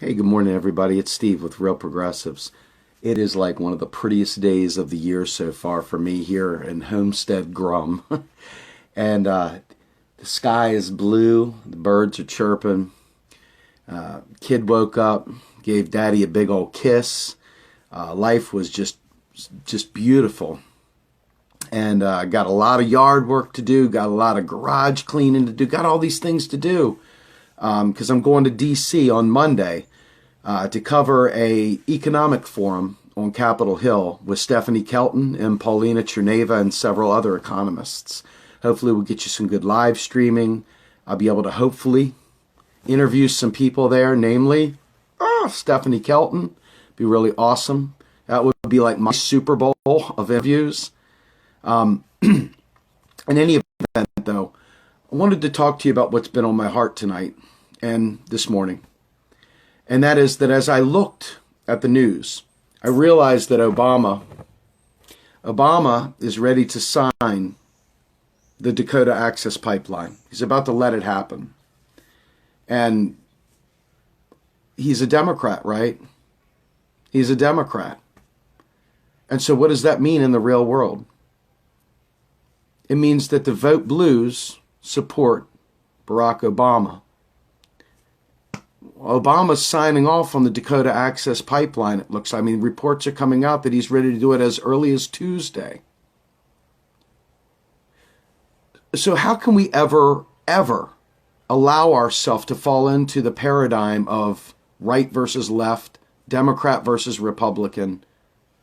Hey, good morning, everybody. It's Steve with Real Progressives. It is like one of the prettiest days of the year so far for me here in Homestead Grum. and the sky is blue, the birds are chirping. Kid woke up, gave daddy a big old kiss. Life was just beautiful. And got a lot of yard work to do, got a lot of garage cleaning to do, got all these things to do because I'm going to D.C. on Monday to cover a economic forum on Capitol Hill with Stephanie Kelton and Paulina Cherneva and several other economists. Hopefully we'll get you some good live streaming. I'll be able to hopefully interview some people there, namely Stephanie Kelton. Be really awesome. That would be like my Super Bowl of interviews. In any event, though, I wanted to talk to you about what's been on my heart tonight and this morning. And that is that as I looked at the news, I realized that Obama is ready to sign the Dakota Access Pipeline. He's about to let it happen. And he's a Democrat, right? He's a Democrat. And so what does that mean in the real world? It means that the vote blues support Barack Obama. Obama's signing off on the Dakota Access Pipeline, it looks. I mean, reports are coming out that he's ready to do it as early as Tuesday. So how can we ever allow ourselves to fall into the paradigm of right versus left, Democrat versus Republican?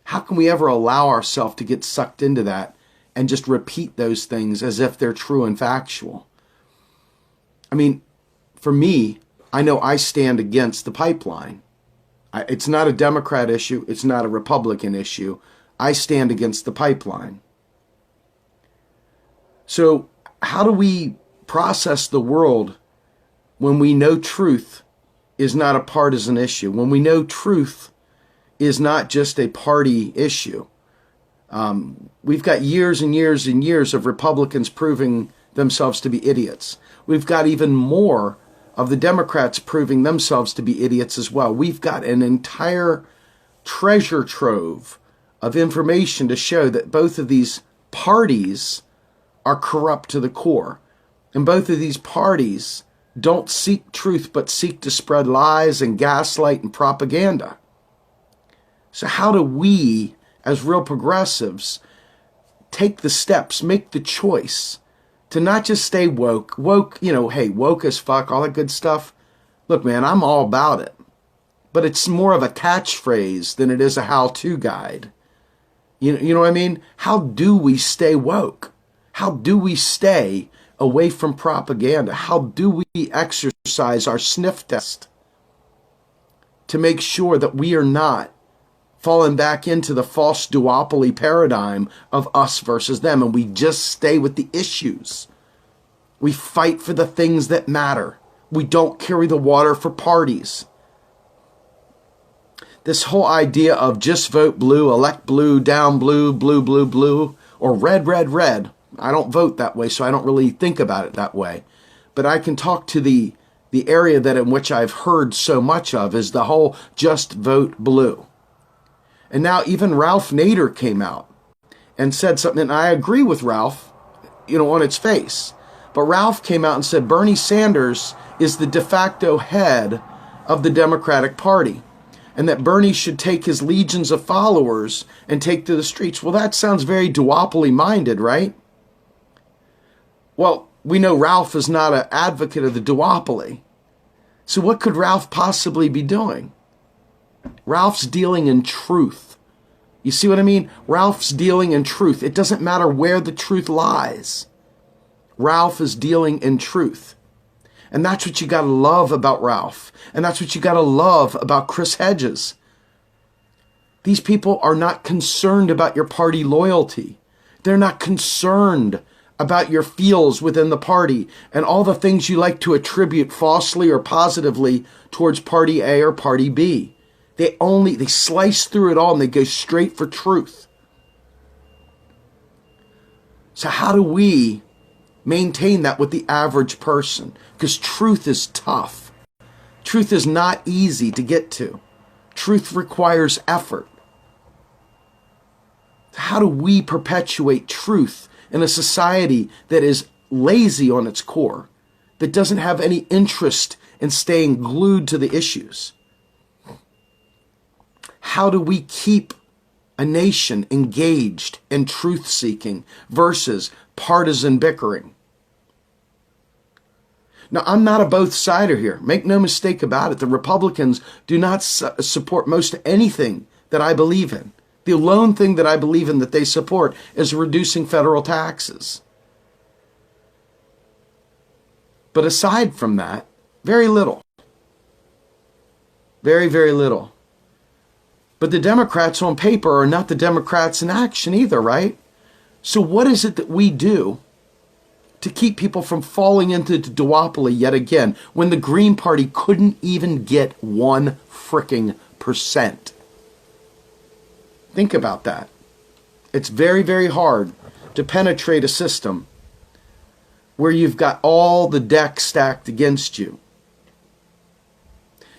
How can we ever allow ourselves to get sucked into that and just repeat those things as if they're true and factual? I mean, for me, I know I stand against the pipeline. It's not a Democrat issue. It's not a Republican issue. I stand against the pipeline. So how do we process the world when we know truth is not a partisan issue, when we know truth is not just a party issue? We've got years and years and years of Republicans proving themselves to be idiots. We've got even more of the Democrats proving themselves to be idiots as well. We've got an entire treasure trove of information to show that both of these parties are corrupt to the core. And both of these parties don't seek truth, but seek to spread lies and gaslight and propaganda. So how do we, as real progressives, take the steps, make the choice to not just stay woke, hey, woke as fuck, all that good stuff. Look, man, I'm all about it. But it's more of a catchphrase than it is a how-to guide. You know what I mean? How do we stay woke? How do we stay away from propaganda? How do we exercise our sniff test to make sure that we are not falling back into the false duopoly paradigm of us versus them, and we just stay with the issues? We fight for the things that matter. We don't carry the water for parties. This whole idea of just vote blue, elect blue, down blue, blue, blue, blue, or red, red, red. I don't vote that way, so I don't really think about it that way. But I can talk to the area that in which I've heard so much of is the whole just vote blue. And now even Ralph Nader came out and said something, and I agree with Ralph, on its face. But Ralph came out and said Bernie Sanders is the de facto head of the Democratic Party, and that Bernie should take his legions of followers and take to the streets. Well, that sounds very duopoly minded, right? Well, we know Ralph is not an advocate of the duopoly. So what could Ralph possibly be doing? Ralph's dealing in truth. You see what I mean? Ralph's dealing in truth. It doesn't matter where the truth lies. Ralph is dealing in truth. And that's what you got to love about Ralph. And that's what you got to love about Chris Hedges. These people are not concerned about your party loyalty. They're not concerned about your feels within the party and all the things you like to attribute falsely or positively towards party A or party B. They slice through it all and they go straight for truth. So how do we maintain that with the average person? Because truth is tough. Truth is not easy to get to. Truth requires effort. How do we perpetuate truth in a society that is lazy on its core, that doesn't have any interest in staying glued to the issues? How do we keep a nation engaged in truth-seeking versus partisan bickering? Now, I'm not a both-sider here. Make no mistake about it. The Republicans do not support most anything that I believe in. The lone thing that I believe in that they support is reducing federal taxes. But aside from that, very little. Very, very little. But the Democrats on paper are not the Democrats in action either, right? So what is it that we do to keep people from falling into the duopoly yet again when the Green Party couldn't even get 1 fricking %? Think about that. It's very, very hard to penetrate a system where you've got all the deck stacked against you.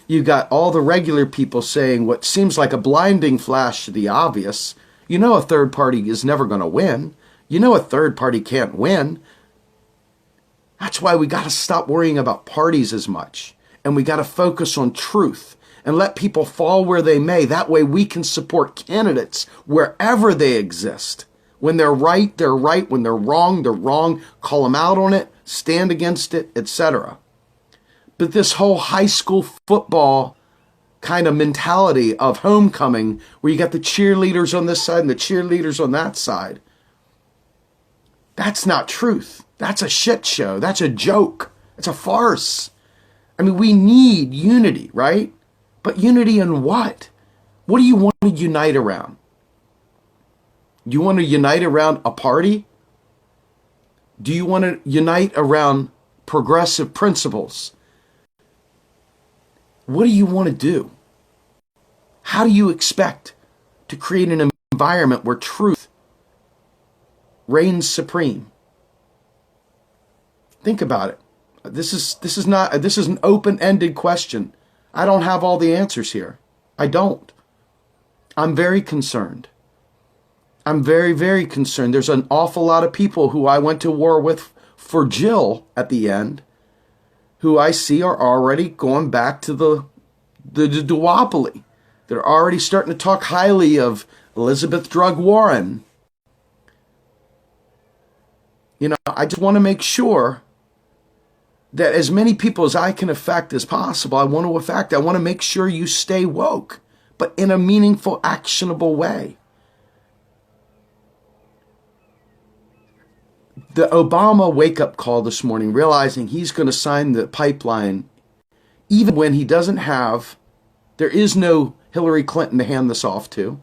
You've got all the regular people saying what seems like a blinding flash to the obvious. You know a third party is never going to win. You know a third party can't win. That's why we got to stop worrying about parties as much. And we got to focus on truth and let people fall where they may. That way we can support candidates wherever they exist. When they're right, they're right. When they're wrong, they're wrong. Call them out on it, stand against it, etc. But this whole high school football kind of mentality of homecoming, where you got the cheerleaders on this side and the cheerleaders on that side, that's not truth. That's a shit show. That's a joke. It's a farce. I mean, we need unity, right? But unity in what? What do you want to unite around? You want to unite around a party? Do you want to unite around progressive principles? What do you want to do? How do you expect to create an environment where truth reigns supreme? Think about it. This is an open-ended question. I don't have all the answers here. I don't. I'm very concerned. I'm very, very concerned. There's an awful lot of people who I went to war with for Jill at the end, who I see are already going back to the duopoly. They're already starting to talk highly of Elizabeth Drug Warren. You know, I just want to make sure that as many people as I can affect as possible, I want to make sure you stay woke, but in a meaningful, actionable way. The Obama wake-up call this morning, realizing he's going to sign the pipeline, even when he doesn't have, there is no Hillary Clinton to hand this off to.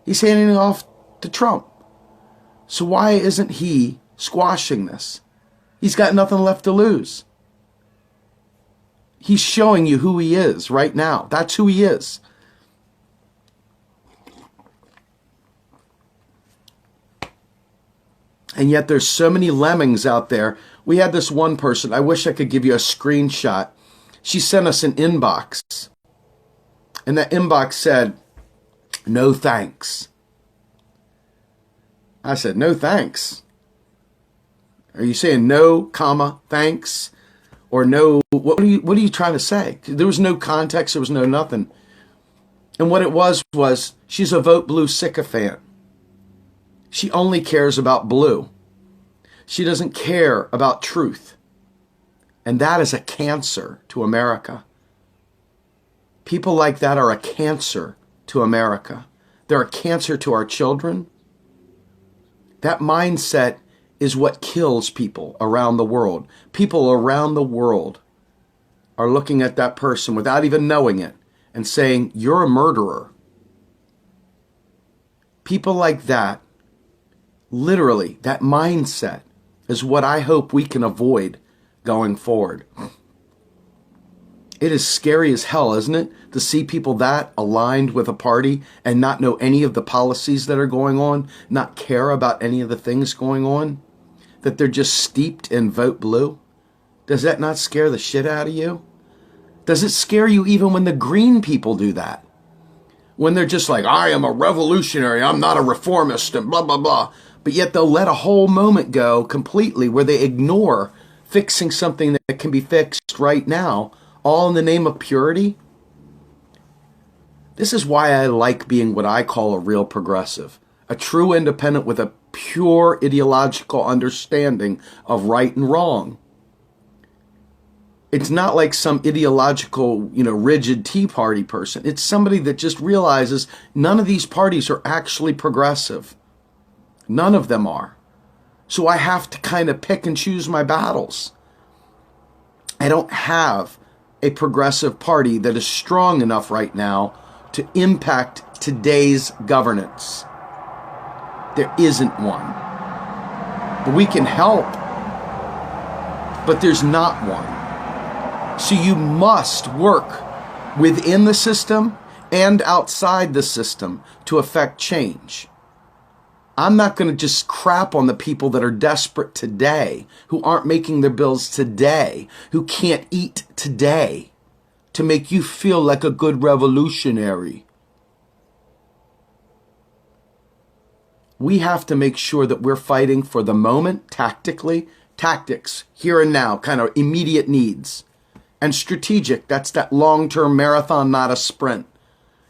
He's handing it off to Trump. So why isn't he squashing this? He's got nothing left to lose. He's showing you who he is right now. That's who he is. And yet there's so many lemmings out there. We had this one person, I wish I could give you a screenshot. She sent us an inbox. And that inbox said, "No thanks." I said, "No thanks? Are you saying no, comma, thanks? Or no, what are you trying to say?" There was no context, there was no nothing. And what it was she's a vote blue sycophant. She only cares about blue. She doesn't care about truth. And that is a cancer to America. People like that are a cancer to America. They're a cancer to our children. That mindset is what kills people around the world. People around the world are looking at that person without even knowing it and saying, "You're a murderer." People like that, literally, that mindset is what I hope we can avoid going forward. It is scary as hell, isn't it? To see people that aligned with a party and not know any of the policies that are going on, not care about any of the things going on, that they're just steeped in vote blue. Does that not scare the shit out of you? Does it scare you even when the green people do that? When they're just like, I am a revolutionary, I'm not a reformist, and blah, blah, blah. But yet they'll let a whole moment go completely where they ignore fixing something that can be fixed right now, all in the name of purity. This is why I like being what I call a real progressive, a true independent with a pure ideological understanding of right and wrong. It's not like some ideological, rigid Tea Party person. It's somebody that just realizes none of these parties are actually progressive. None of them are. So I have to kind of pick and choose my battles. I don't have a progressive party that is strong enough right now to impact today's governance. There isn't one. But we can help, but there's not one. So you must work within the system and outside the system to affect change. I'm not going to just crap on the people that are desperate today, who aren't making their bills today, who can't eat today, to make you feel like a good revolutionary. We have to make sure that we're fighting for the moment, tactics, here and now, kind of immediate needs. And strategic, that's that long-term marathon, not a sprint.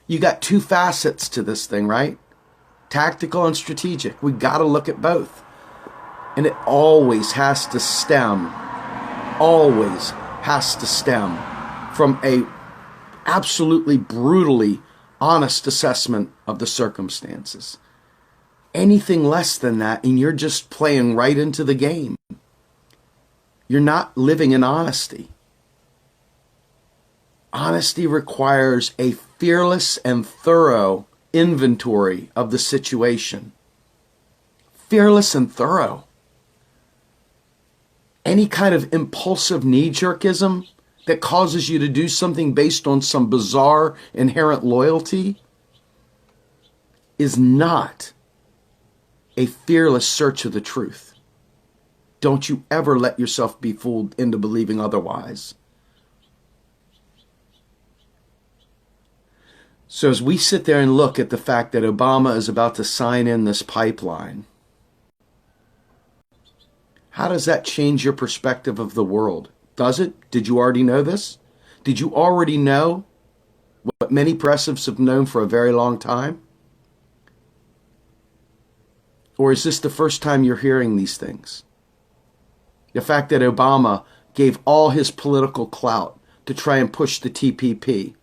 You got two facets to this thing, right? Tactical and strategic. We got to look at both. And it always has to stem from a absolutely brutally honest assessment of the circumstances. Anything less than that, and you're just playing right into the game. You're not living in honesty. Honesty requires a fearless and thorough inventory of the situation. Fearless and thorough. Any kind of impulsive knee-jerkism that causes you to do something based on some bizarre inherent loyalty is not a fearless search of the truth. Don't you ever let yourself be fooled into believing otherwise. So as we sit there and look at the fact that Obama is about to sign in this pipeline, how does that change your perspective of the world? Does it? Did you already know this? Did you already know what many progressives have known for a very long time? Or is this the first time you're hearing these things? The fact that Obama gave all his political clout to try and push the TPP,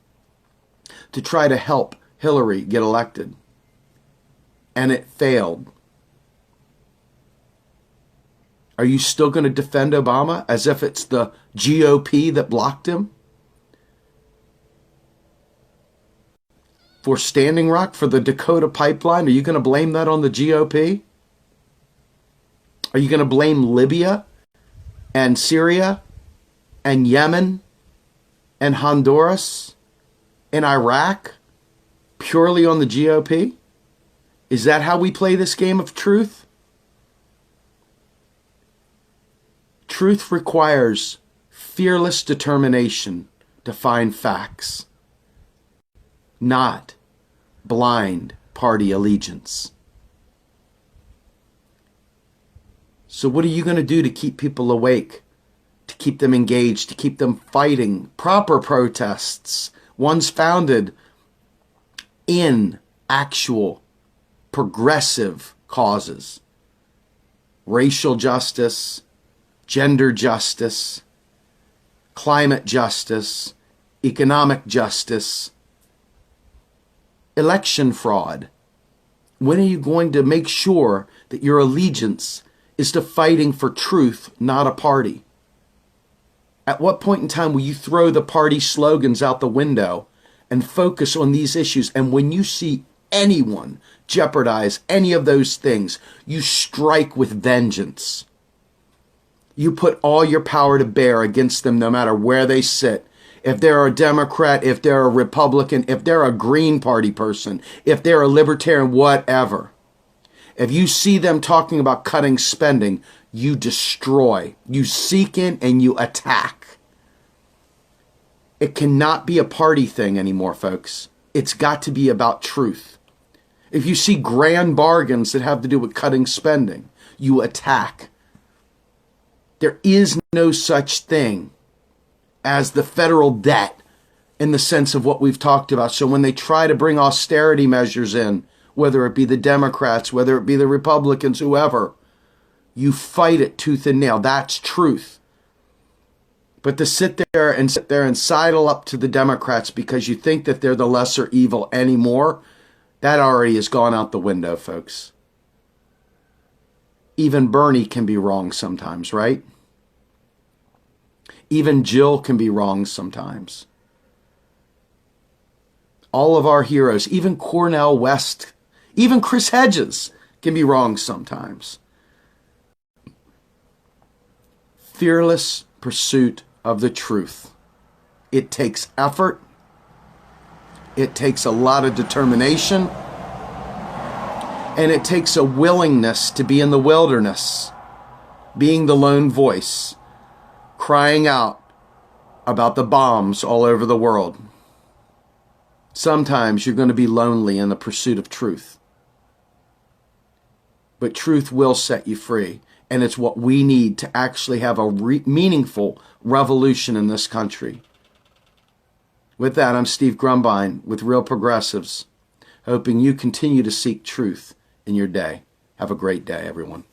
to try to help Hillary get elected. And it failed. Are you still going to defend Obama as if it's the GOP that blocked him? For Standing Rock, for the Dakota pipeline, are you going to blame that on the GOP? Are you going to blame Libya and Syria and Yemen and Honduras and Iraq purely on the GOP? Is that how we play this game of truth? Truth requires fearless determination to find facts, not blind party allegiance. So what are you going to do to keep people awake, to keep them engaged, to keep them fighting proper protests, ones founded in actual progressive causes? Racial justice, gender justice, climate justice, economic justice, election fraud. When are you going to make sure that your allegiance is to fighting for truth, not a party? At what point in time will you throw the party slogans out the window and focus on these issues? And when you see anyone jeopardize any of those things, you strike with vengeance. You put all your power to bear against them no matter where they sit. If they're a Democrat, if they're a Republican, if they're a Green Party person, if they're a Libertarian, whatever. If you see them talking about cutting spending, you destroy. You seek in and you attack. It cannot be a party thing anymore, folks. It's got to be about truth. If you see grand bargains that have to do with cutting spending, you attack. There is no such thing as the federal debt in the sense of what we've talked about. So when they try to bring austerity measures in, whether it be the Democrats, whether it be the Republicans, whoever, you fight it tooth and nail. That's truth. But to sit there and sidle up to the Democrats because you think that they're the lesser evil anymore, that already has gone out the window, folks. Even Bernie can be wrong sometimes, right? Even Jill can be wrong sometimes. All of our heroes, even Cornel West, even Chris Hedges can be wrong sometimes. Fearless pursuit of the truth. It takes effort. It takes a lot of determination. And it takes a willingness to be in the wilderness, being the lone voice, crying out about the bombs all over the world. Sometimes you're going to be lonely in the pursuit of truth. But truth will set you free. And it's what we need to actually have a meaningful revolution in this country. With that, I'm Steve Grumbine with Real Progressives, hoping you continue to seek truth in your day. Have a great day, everyone.